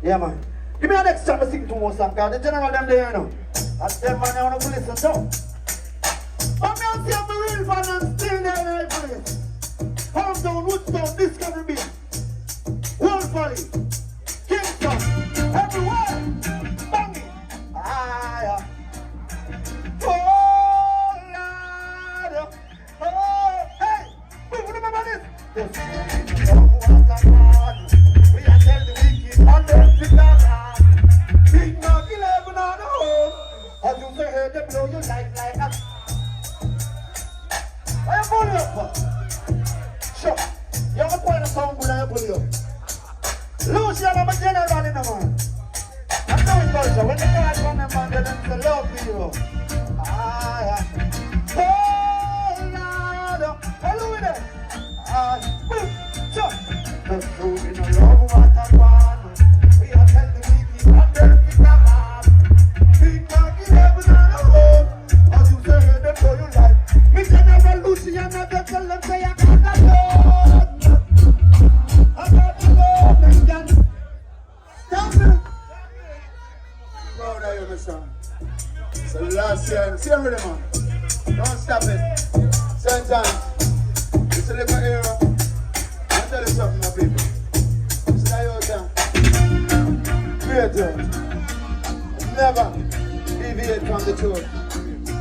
Yeah, man. Give me an next chance to sing two more songs, because the general them there, you know. And them man, I want to listen to. I'm not saying I'm a real fan and still there in the place. Hometown, Woodstown, Discovery Beach, World Valley, Kingston, everywhere. Bang it. Ah, yeah. Oh, Lord. Oh, hey. Wait, what remember this? Yes. Oh, what a man. We are tell the wicked and the figure. Big Mac 11 on the home. As you say, hey, they blow you like a... Why you pull you up? Sure. You have a point of sound good and you pull you up. Lucian, I'm a general in the man. I'm doing culture. When the guys run them man, they don't love you. Ah, yeah. Oh, Lord. Hello with them. Ah, boom. Sure. Let's go in a love what a man. We are tell the wicked and the figure. Big Mac 11 on the home. As you say, hey, they blow you like. Me general Lucian, I just tell them say I got the Lord. I got the Lord, Christian. Stop it. Proud of you, my son. So last year, see you ready, man. Don't stop it. St. John, it's a little era. I'll tell you something, my people. This is how you can. Creator. Never deviate from the truth.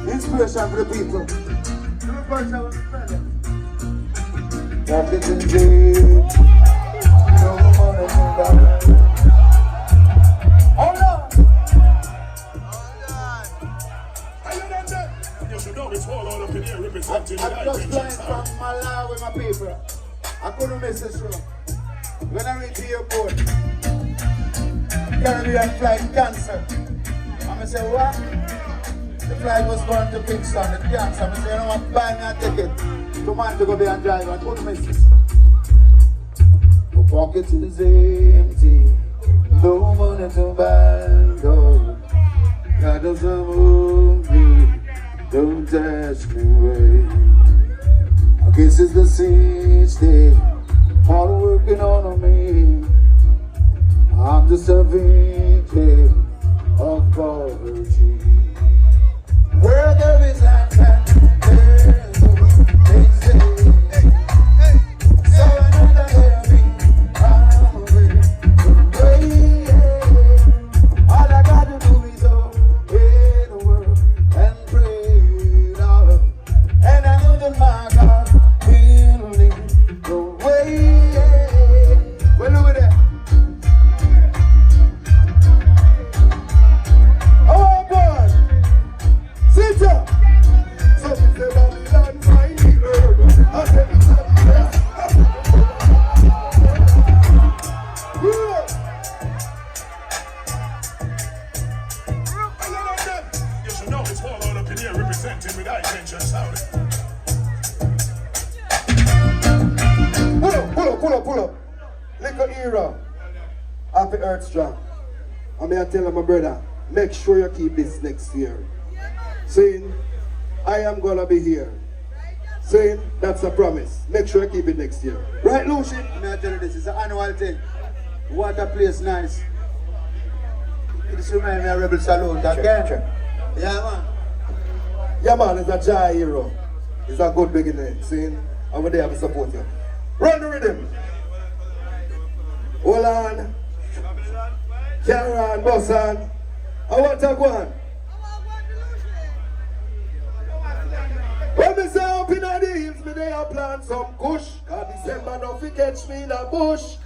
Inspiration for the people. Got it in jail. No money, no dollar. Hold on. You should know it's all up in here representing I'm just flying from Malawi with my people. I couldn't miss the show. When I reach the airport, Caribbean flight cancelled. I'm going to say, what? The flight was going to Kingston, it canceled. I'm going to say, you know what, buy me a ticket. To man to go be and drive, I couldn't miss it. My pocket is empty, no money to buy gold. God doesn't move me, don't ask me why. I guess it's the system, all working on me. I'm just a victim of poverty. Where there is a there's a so another heavy highway. All I gotta do is obey the word and pray, Lord. And I know that my God will lead the way. Well, look at that. Oh boy, sit up. Something say Babylon find the herb. I said it's not there. You should know it's all up in here representing with high tension sound. Pull up. Little era. Happy Earth Strong. I'm here to tell my brother, make sure you keep this next year. Saying, I am gonna be here. Saying, that's a promise. Make sure you keep it next year. Right, Lucy? May I tell you this, it's an annual thing. What a place nice. This reminds me of Rebel Salute again. Check. Yeah, man. Yeah, man, it's a Jai hero. It's a good beginning. Saying, I'm there to support you. Run the rhythm. Hold on. Carry on, boss on. I want to go on. When me say up in the hills, me they a plant some kush. Cause December no fi catch me in a bush.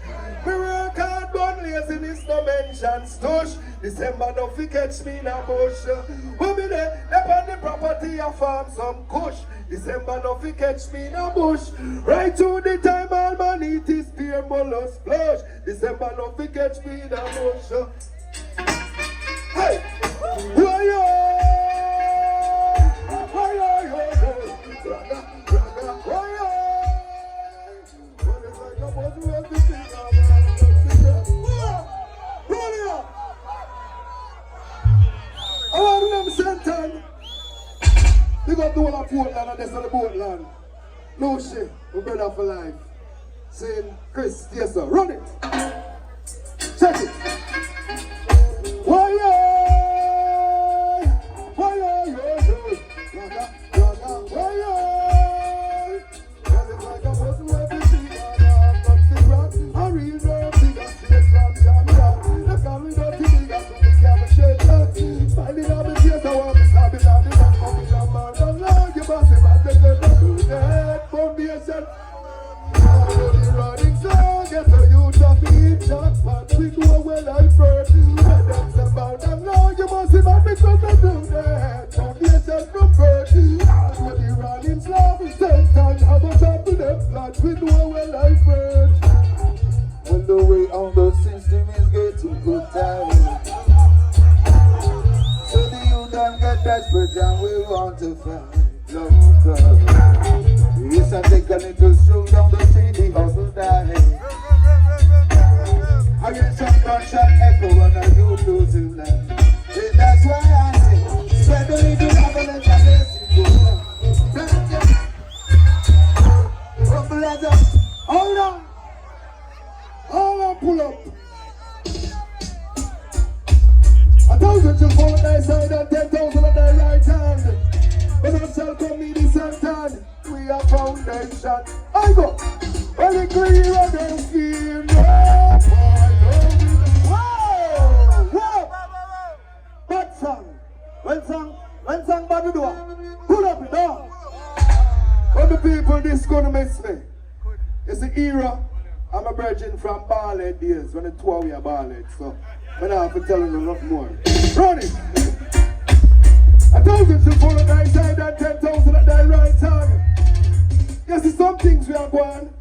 Me work hard but laziness no mention stush. December no fi catch me in a bush. When me there, up on the property I farm some kush. December no fi catch me in a bush. Right to the time all man eat is beer mollusk flush. December no fi catch me in a bush. Hey! Why yo? We got the whole of Portland and this is the Portland. No shit, we brother for life. Saying, Chris, yes sir, run it. Check it. good time. So the youth don't get desperate and we want to find love. Yes, I take a little stroll down the street, the hustle die. I get some gunshot echo and I do lose him life. That's why I say, spread the little love and let the blessing go. Hold on. Hold on, pull up. 1,000 shall fall on thy side and 10,000 on thy right hand. But none shall come near the Satan. We are foundation. I go. Well, the clear and don't feel no boy. Whoa! Bad song. When song bad you do it. Pull up it down. When the people this gonna miss me. It's the era. I'm a virgin from Ballhead days when the two of we are Ballhead, so I don't have to tell you nothing more. Run it! 1,000 shall fall on thy side and 10,000 at thy right hand. Yes, there's some things we are going.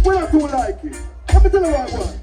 We're not too like it. Let me tell you what I want.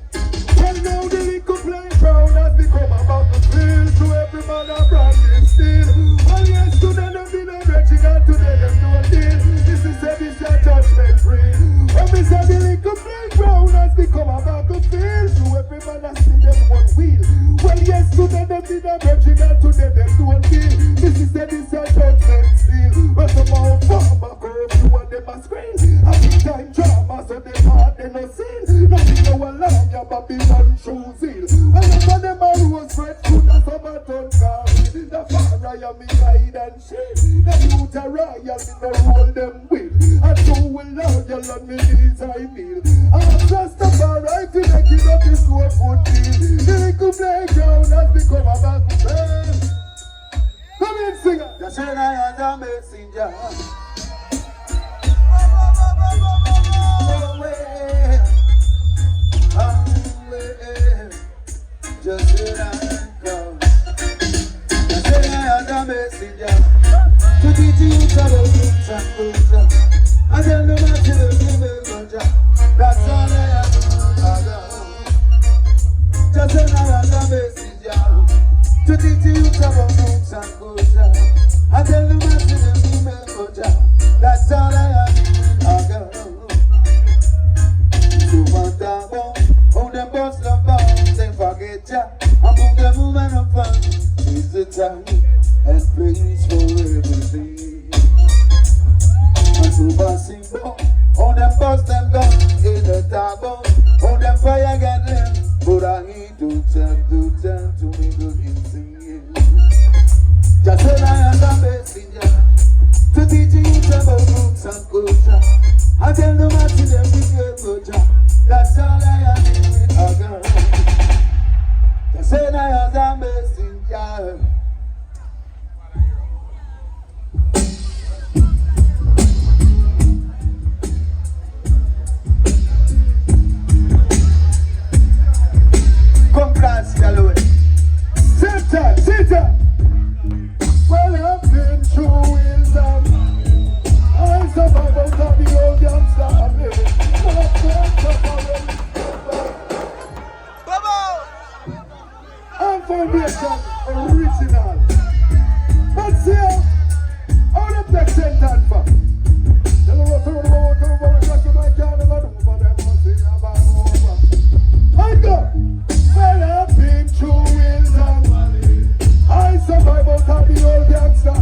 Well, now the little playground has become about the field. To every man a brand new steel. Well, yes, today them been a virgin and today them do a deal. This is a judgment free. When we say the little playground has become a battlefield, to every man has seen them one wheel. Well, yes, today them been a virgin and today them do a deal. This is a judgment seal. Well, some old farmer curfew and them a screen. Happy time drama, so they part they no sin. Nothing no alarm, your Babylon shoes seal. Well, some of them a rose red food and some a ton carry. The fire me guide and shade. The youth a royal, me no roll them with. And so will loyal on me knees I feel. I'm just a bar, I feel like it up this one foot deal. The little playground has become a battlefield. Come in, singer. Just say I am a messenger. Just say I come. Just say I am a messenger. To teach you how to do and culture. I tell them I tell them that's all I am. Just say I am a messenger. To teach you how to do and culture. I tell them I tell them that's all I am. To want that bomb, oh them boss love bomb, they forget ya. I'm on the woman of fun. It's the time and praise for everything. And to passing bomb, oh them boss them gun in the table, oh them fire get them, but I need to turn to me good in singing. Just say I am a messenger to teach you about roots and culture. I tell them I see them with your culture. That's all I am with a girl. Just say I am a messenger. Come class, Galloway. Sit down. Well, I've been through wisdom. I survived out of the old youngster. I'm living. Well, I've been I'm foundation original. But see how the black sentence for. Tell them what to do, just like I can't ever do for them. I go. Well, I've been through wisdom. I survive out of the old gangster.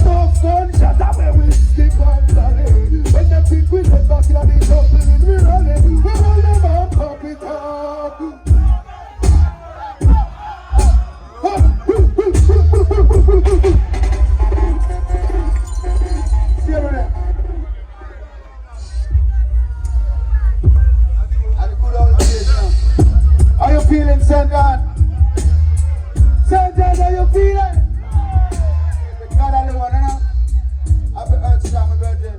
No fun shot away with stick and dolly. When them think we get back in the company, we rally. We roll them up, pop it up. See you there. And the good old days now. Are you feeling St. John? St. John, are you feeling? God only one, now. Happy earth, my virgin.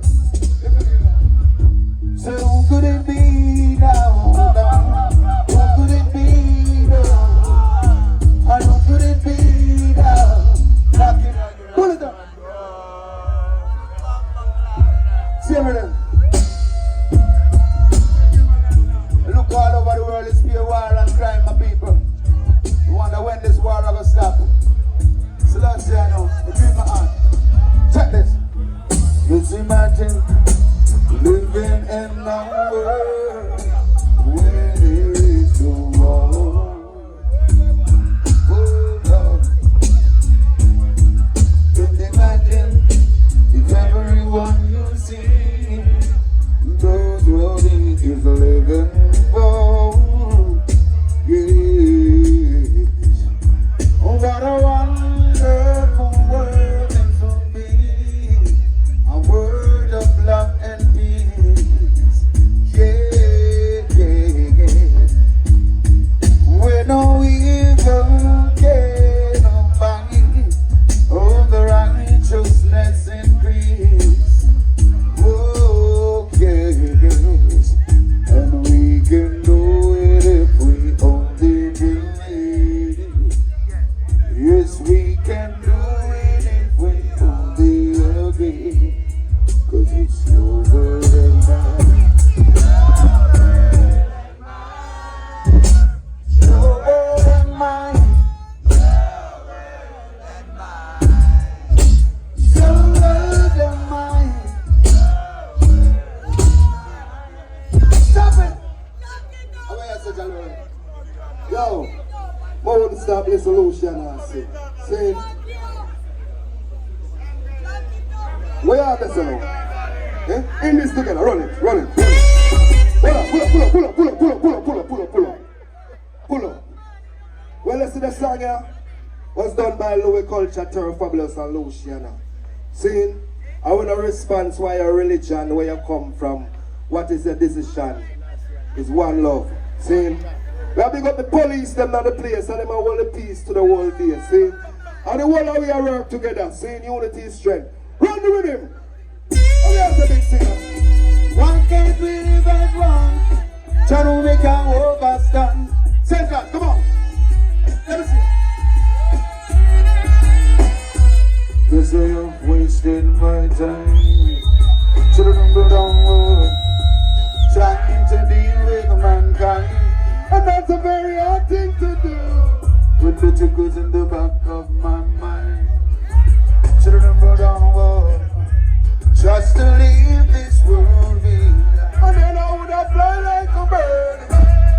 So who could it be now? Who could it be now? And who could it be now? Pull it up. See everything. Look all over the world, it's fear, war and crime, my people. Yo, I want to start the solution and say, where are they now? Eh? In this together, run it. Pull up. Well, let's see the song here. Was done by Louis Culture, Terror Fabulous and Luciana. See, I want a response why your religion, where you come from, what is your decision, is one love. See, we have got the police, them not the place, and them are all the peace to the whole day. See, and the whole of we are work together, seeing unity is strength. Run the rhythm. And we have the big singer. One can't believe I'm wrong. Try to make a overstand. Say that, come on. Let me see. They say I've wasted my time. Children go downward, trying to deal with mankind. And that's a very hard thing to do. With the tickles in the back of my mind. Children go downward, just to leave this world behind. And then I would have fly like a bird.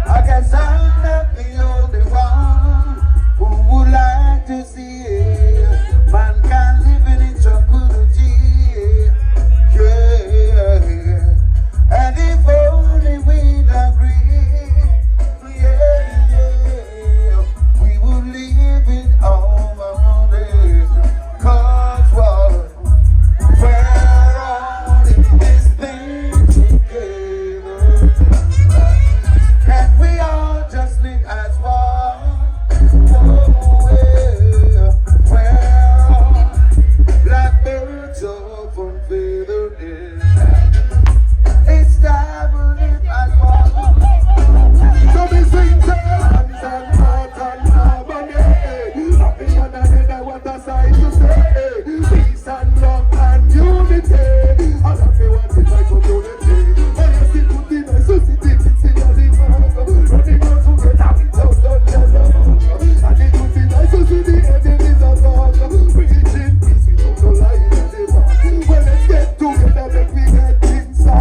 I guess I'm not the only one who would like to see mankind living in tranquility. Yeah. And if only we'd agree, yeah, we would live in harmony. 'Cause what? We're all in this thing together. Can't we all just live as one? Oh, yeah. We're all like birds of one feather in. It's time to live as one. So me sing hands and heart and harmony. Happy and another what a sight to say. Peace and love and unity. And happy what is my community. And yes, it would be my society. It's in the running on together without together. And it would be nice to see the enemies of God. Preaching peace without no lying and the back. Well, let's get together, make we get things on.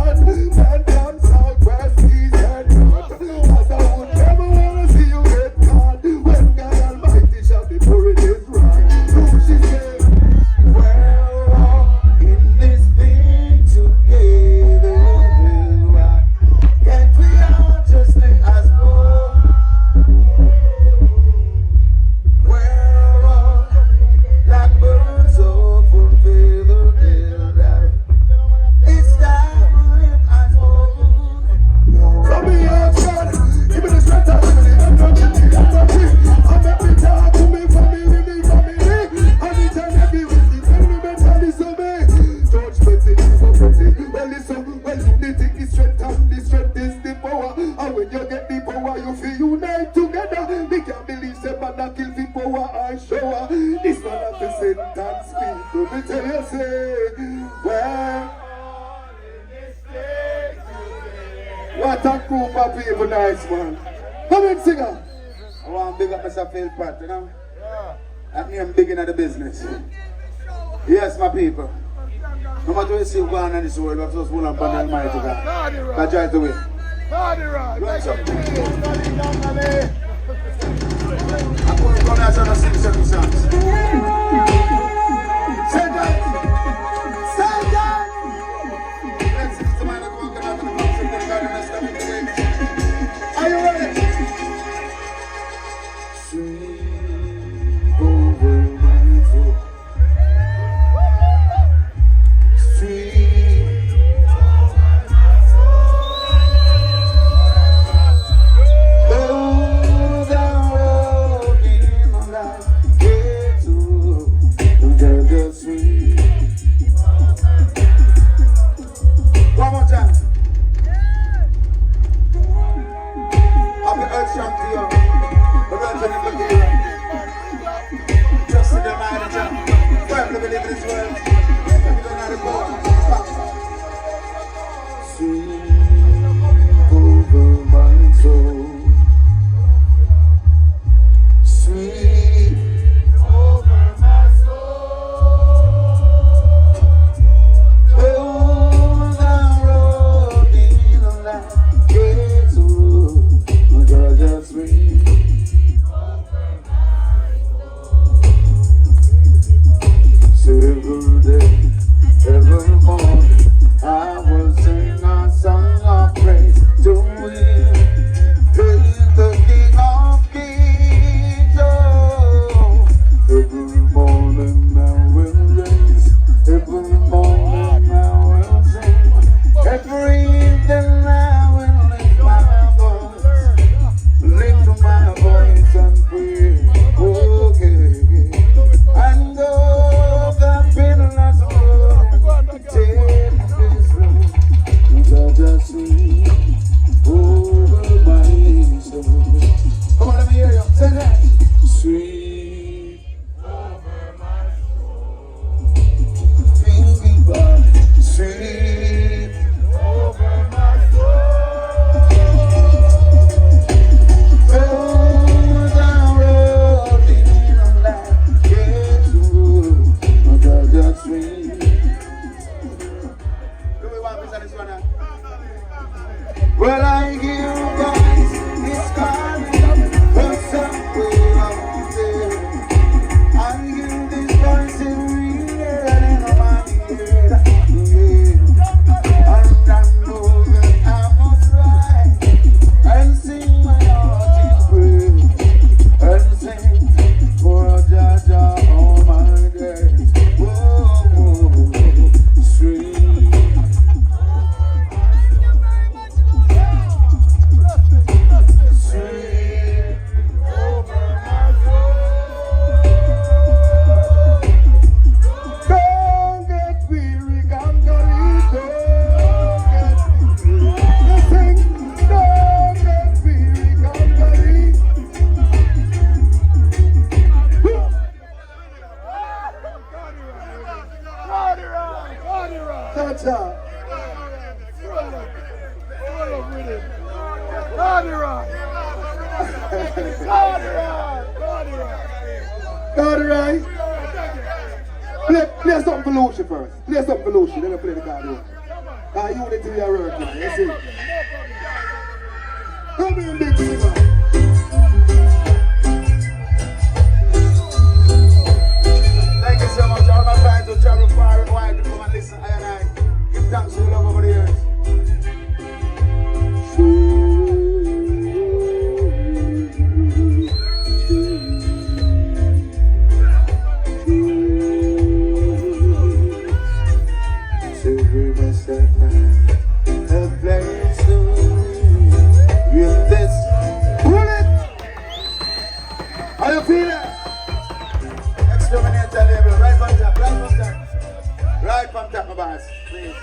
And down south, west, east, and north. As I would never want to see you get caught. When God Almighty shall be pouring his wrath. So she said, We're all in this thing together. Can't we all just live as one? We're all like birds of one feather. It's time to live as one. from the outside, give me the strength and give me the energy. And make me talk to me family. And each and every week, the enemy mental disobey. Judgment is hypocrisy. Well, listen, well, unity is strength and the strength is the power. And when you get the power, you feel unite together. We can't believe say man that kill the power and shower. This man have to sentence speak. Let me tell you, say, well, what a group of people, nice man. Come in, singer. I want to big up Mr. Philpott, you know? That name big in the business. Yes, my people. No matter what you see going on in this world, we have to just hold on to the Almighty God. God drive the way. Go ahead, sir. I'm going to come here and sing certain songs. Say that. Say that. Let's see the man that walking out of the box and then God and us coming to wait. Are you ready? Sweep over my soul. Sweep over my soul. Though thou walk in light, yeah. Got it right. Play something for Lucy first. Play something for Lucy, then I play the card one. Unity we are working, you see. Come in, big singer. Thank you so much. All my fans who travel far and wide to come and listen. I give thanks to the love over the years. How you feeling? Exterminator label, right from top, right from top. Right from top, my boss, please.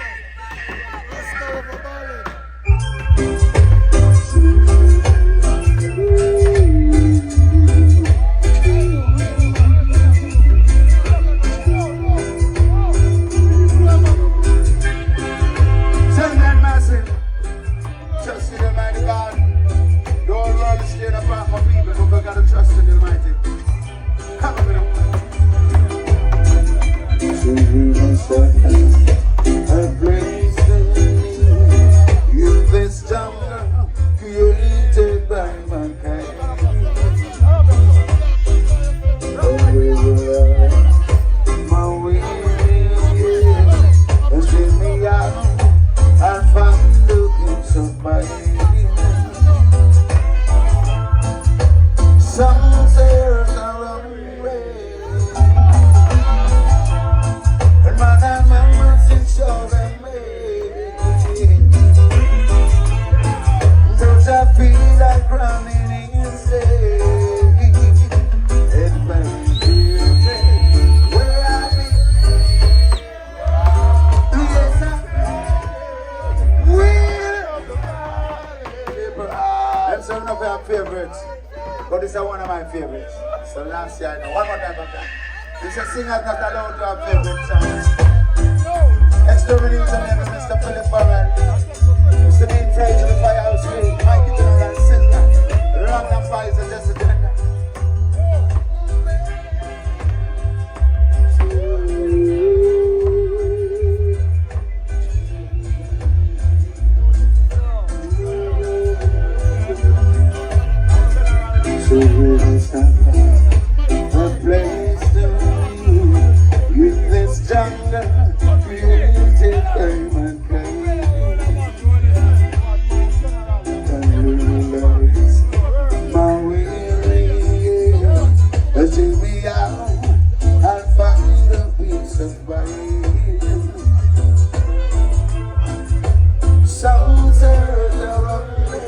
Send that massive. Trust in the mighty God. The whole world is scared apart my people, but we gotta trust in the mighty. Come on, man. A place to live in this jungle created by mankind. My way, and take me out and find the kids of my some sailors are on the way. And man and man must ensure them made. Don't I feel like running insane? And when you where I be? Yes, I will. I'm some of our favorites. But this is one of my favorites. So last year, I know. One more time of that. This is singers not allowed to have favorite songs. Exterminator name is Mr. Philip Burrell. Mr. Dean Fraser, the Firehouse Crew, Mikey General, Sizzler, Random Files, and Jesse Jenner. A place to live in this jungle created by mankind. Can you realize my weary take me out and find a piece of mind. Some search around me.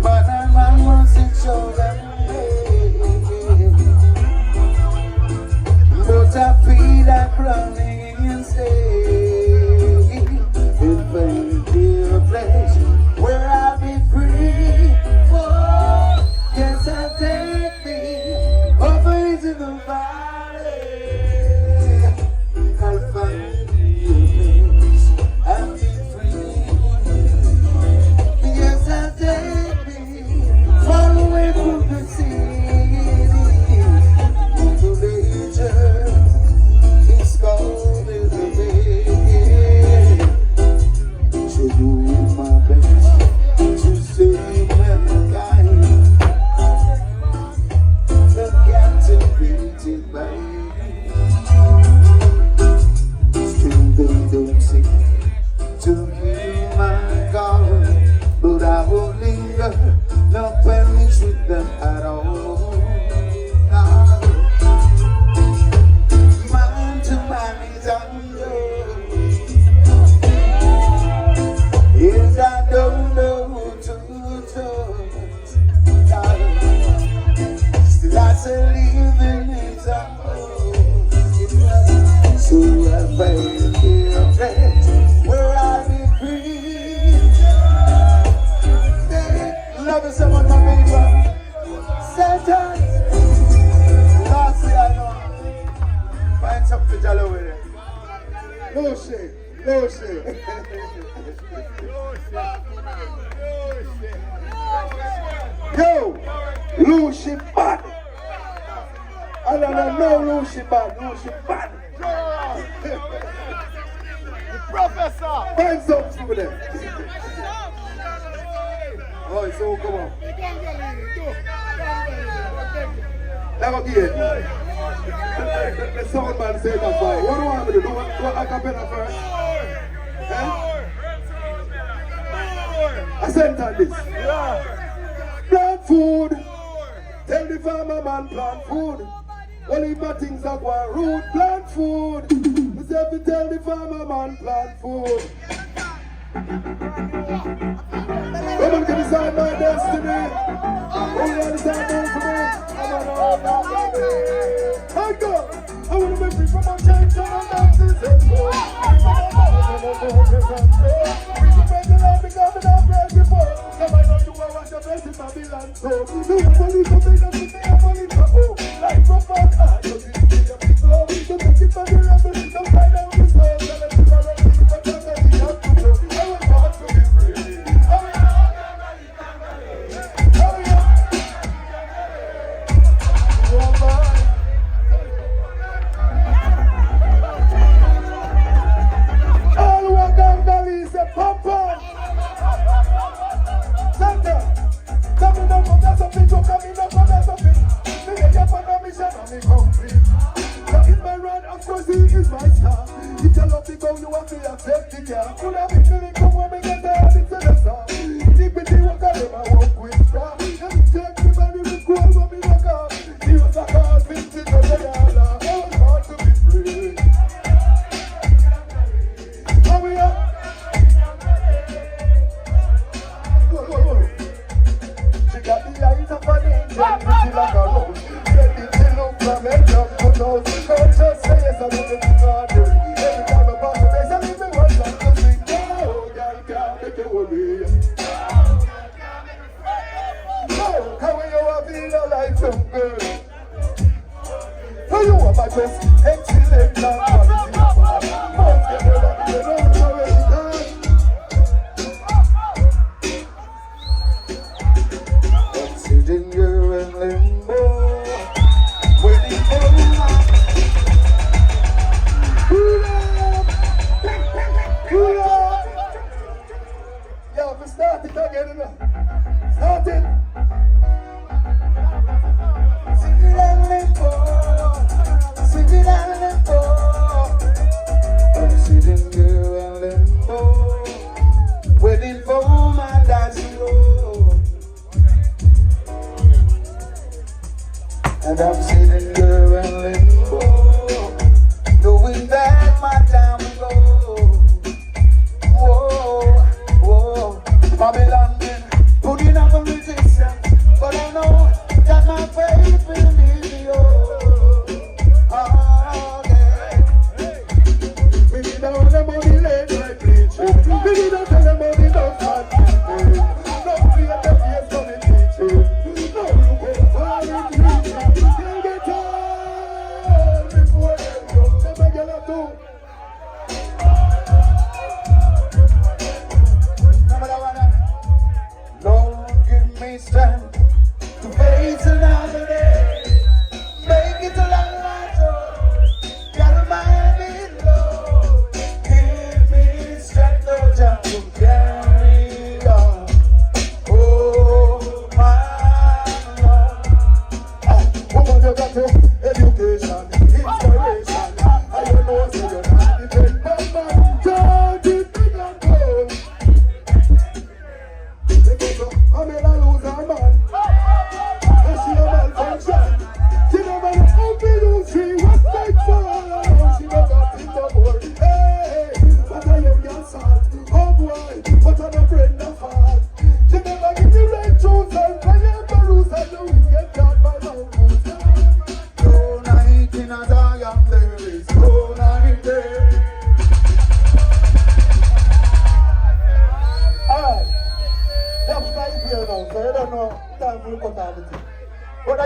Man and man must show them but I feel like running insane. In vain, dear place where I'll be free. Oh, yes, I'll take me over into the valley. I'll find your place and be free. Yes, I'll take far away from the city, to nature, it's called in the day. So doing my best to save mankind, but captivated by still they don't seem to hear my call, but I will linger. No punish with them at all. Now, man to man is under. Yes, I don't know who to trust. Still I say living is a so I find a place where I'll be free. Love is someone, my baby. Satan. Last year, I know. Find something to jolly with it. No shit. No shit. Lucy bad. I don't know Lucy bad. Lucy bad. Professor! Find something for them. Oh, so come on. Now again. The sound man said that boy. What do I want to do? Do a cappella first? Eh? I sent on this. Plant food. Tell the farmer man plant food. Only my things are going root. Plant food. We say we tell the farmer man plant food. Come on, can you sign my destiny? Only on the time down for me. I go. I want to be free from my chains and my dances and go. And I'm sitting here in limbo, knowing that my time will go. Whoa, whoa, Babylon been putting up a resistance, but I know that my faith will lead me on. Okay. Maybe don't the money late night preaching. Maybe don't tell the money don't start preaching. Don't fear the fears coming teaching. No look over it reaching. Lord, give me strength to face another day. Make it a long life, gotta mind it low. Give me strength, Lord, just to carry on. Oh, my Lord. Woman, you got to education, inspiration. I don't know, so you're not dependent, but don't it be not cold. I'm in a loser, man. And she a malfunction. She never open you, she was faithful. She never think the boy. Hey, but I am your son. Oh boy, but I'm a friend of heart. She never give me red shoes and I am the loser. You will get caught by my boots. No night in a young there is no night there. Alright. That's right here now, so I don't know time for cut out the thing. But